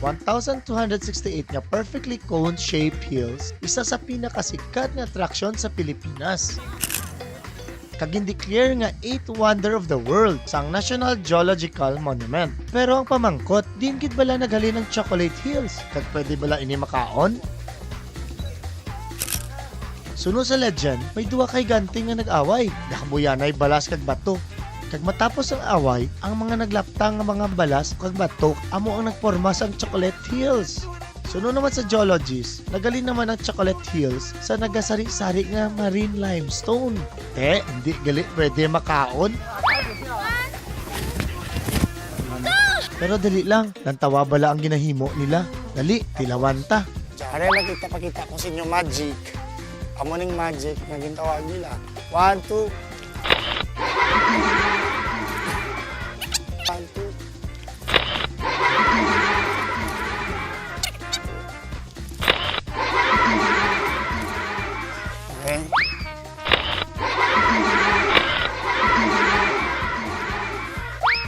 1,268 nga perfectly cone-shaped hills, isa sa pinakasikat nga atraksyon sa Pilipinas. Kag declare nga 8th wonder of the world sang National Geological Monument. Pero ang pamangkot, din gid bala naghalin ng Chocolate Hills, kag pwede bala ini makaon? Suno sa legend, may duwa kay ganting nga nag-away, nakabuyanay balas kag bato. Kag matapos ang away, ang mga naglaptang nga mga balas kag bato amo ang nagporma sang Chocolate Hills. Suno naman sa geologists, nagalin naman ang Chocolate Hills sa nagasari-sari nga marine limestone. Hindi gali pwede makaon. Pero dali lang, nantawa bala ang ginahimo nila. Dali, tilawanta. Tsaka lang pakita ko sa inyo magic. Amo ning magic nga gintawag nila. 1, 2. 1, 2. Okay.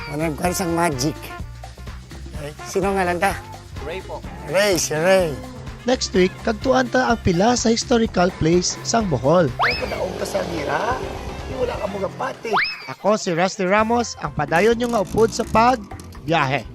Managkuhan sang magic. Okay. Sino nga lang ta? Ray po. Ray, si Ray. Next week, kagtuan ta ang pila sa historical place sang Bohol. Ay, kadaog ka sa gira. Wala ka mga pati. Ako si Rusty Ramos, ang padayon nyo nga upod sa pagbiyahe.